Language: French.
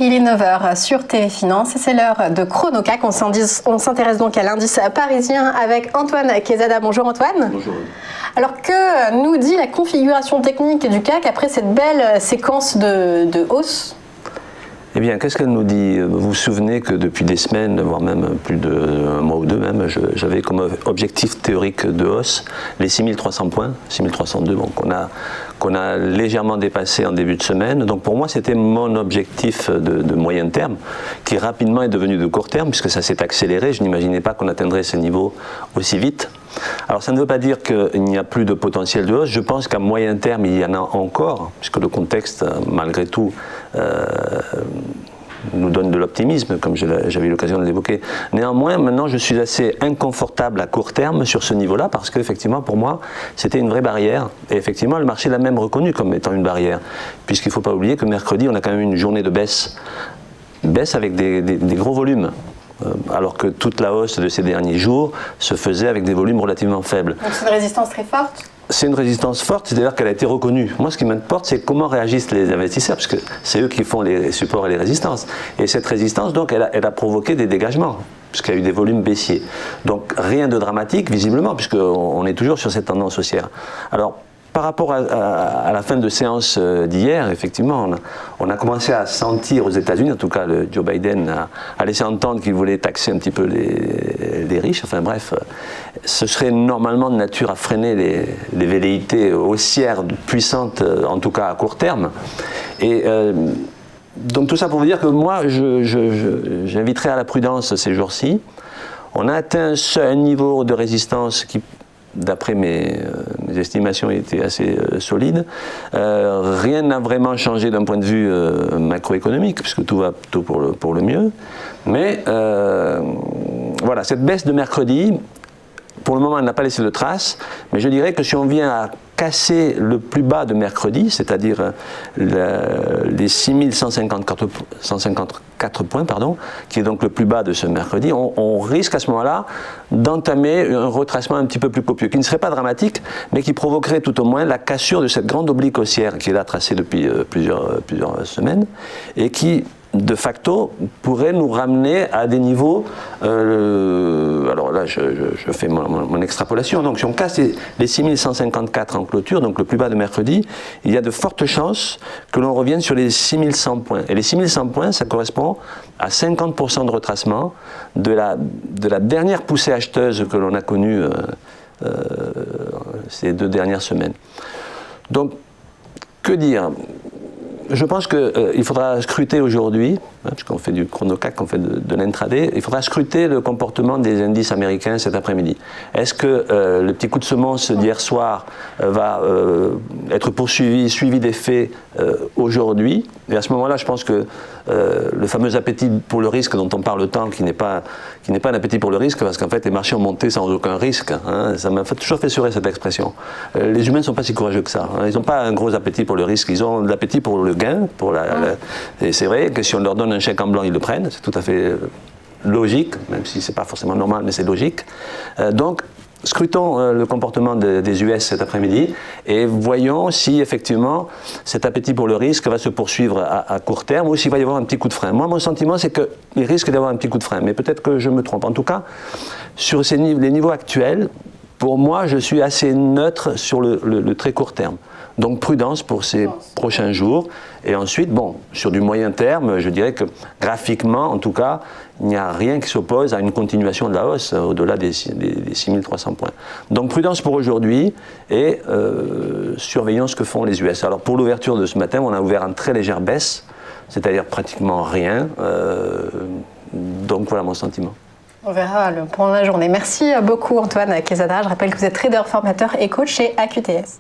Il est 9 h sur TV Finance et c'est l'heure de Chronocac. On s'intéresse donc à l'indice parisien avec Antoine Quezada. Bonjour Antoine. Bonjour. Alors que nous dit la configuration technique du CAC après cette belle séquence de hausse? Eh bien, qu'est-ce qu'elle nous dit? Vous vous souvenez que depuis des semaines, voire même plus d'un mois ou deux même, j'avais comme objectif théorique de hausse les 6300 points, 6302, bon, qu'on a légèrement dépassé en début de semaine. Donc pour moi, c'était mon objectif de moyen terme, qui rapidement est devenu de court terme, puisque ça s'est accéléré. Je n'imaginais pas qu'on atteindrait ces niveaux aussi vite. Alors ça ne veut pas dire qu'il n'y a plus de potentiel de hausse. Je pense qu'à moyen terme, il y en a encore, puisque le contexte, malgré tout, nous donne de l'optimisme, comme j'avais eu l'occasion de l'évoquer. Néanmoins, maintenant, je suis assez inconfortable à court terme sur ce niveau-là, parce qu'effectivement, pour moi, c'était une vraie barrière. Et effectivement, le marché l'a même reconnu comme étant une barrière, puisqu'il ne faut pas oublier que mercredi, on a quand même une journée de baisse avec des gros volumes. Alors que toute la hausse de ces derniers jours se faisait avec des volumes relativement faibles. Donc c'est une résistance très forte? C'est une résistance forte, c'est-à-dire qu'elle a été reconnue. Moi, ce qui m'importe, c'est comment réagissent les investisseurs, parce que c'est eux qui font les supports et les résistances. Et cette résistance, donc, elle a provoqué des dégagements, puisqu'il y a eu des volumes baissiers. Donc rien de dramatique, visiblement, puisqu'on est toujours sur cette tendance haussière. Alors, par rapport à la fin de séance d'hier, effectivement, on a commencé à sentir aux États-Unis, en tout cas Joe Biden a laissé entendre qu'il voulait taxer un petit peu les riches. Enfin bref, ce serait normalement de nature à freiner les velléités haussières puissantes, en tout cas à court terme. Et donc tout ça pour vous dire que moi, j'inviterais à la prudence ces jours-ci. On a atteint un niveau de résistance qui, d'après mes estimations, était assez solide. Rien n'a vraiment changé d'un point de vue macroéconomique, puisque tout va plutôt pour le mieux. Mais voilà, cette baisse de mercredi, pour le moment, elle n'a pas laissé de traces, mais je dirais que si on vient à casser le plus bas de mercredi, c'est-à-dire les 6154 points, qui est donc le plus bas de ce mercredi, on risque à ce moment-là d'entamer un retracement un petit peu plus copieux, qui ne serait pas dramatique, mais qui provoquerait tout au moins la cassure de cette grande oblique haussière qui est là tracée depuis plusieurs semaines, et qui, de facto, pourrait nous ramener à des niveaux, alors là je fais mon extrapolation, donc si on casse les 6154 en clôture, donc le plus bas de mercredi, il y a de fortes chances que l'on revienne sur les 6100 points. Et les 6100 points, ça correspond à 50% de retracement de la dernière poussée acheteuse que l'on a connue ces 2 dernières semaines. Donc, que dire ? Je pense qu'il faudra scruter aujourd'hui, puisqu'on fait du chronocac, on fait de l'intraday, il faudra scruter le comportement des indices américains cet après-midi. Est-ce que le petit coup de semonce d'hier soir va être suivi d'effet aujourd'hui? Et à ce moment-là, je pense que le fameux appétit pour le risque dont on parle tant, qui n'est pas un appétit pour le risque, parce qu'en fait les marchés ont monté sans aucun risque, hein, ça m'a toujours fait sourire cette expression. Les humains ne sont pas si courageux que ça, hein, ils n'ont pas un gros appétit pour le risque, ils ont de l'appétit pour le gain, et c'est vrai que si on leur donne un chèque en blanc, ils le prennent, c'est tout à fait logique, même si c'est pas forcément normal, mais c'est logique. Donc, scrutons le comportement des US cet après-midi et voyons si effectivement cet appétit pour le risque va se poursuivre à court terme ou s'il va y avoir un petit coup de frein. Moi, mon sentiment, c'est qu'il risque d'avoir un petit coup de frein, mais peut-être que je me trompe. En tout cas, sur les niveaux actuels, pour moi, je suis assez neutre sur le très court terme. Donc prudence pour ces prochains jours. Et ensuite, bon, sur du moyen terme, je dirais que graphiquement, en tout cas, il n'y a rien qui s'oppose à une continuation de la hausse au-delà des 6300 points. Donc prudence pour aujourd'hui et surveillons ce que font les US. Alors pour l'ouverture de ce matin, on a ouvert en très légère baisse, c'est-à-dire pratiquement rien. Donc voilà mon sentiment. On verra pendant la journée. Merci beaucoup Antoine Quezada. Je rappelle que vous êtes trader, formateur et coach chez AQTS.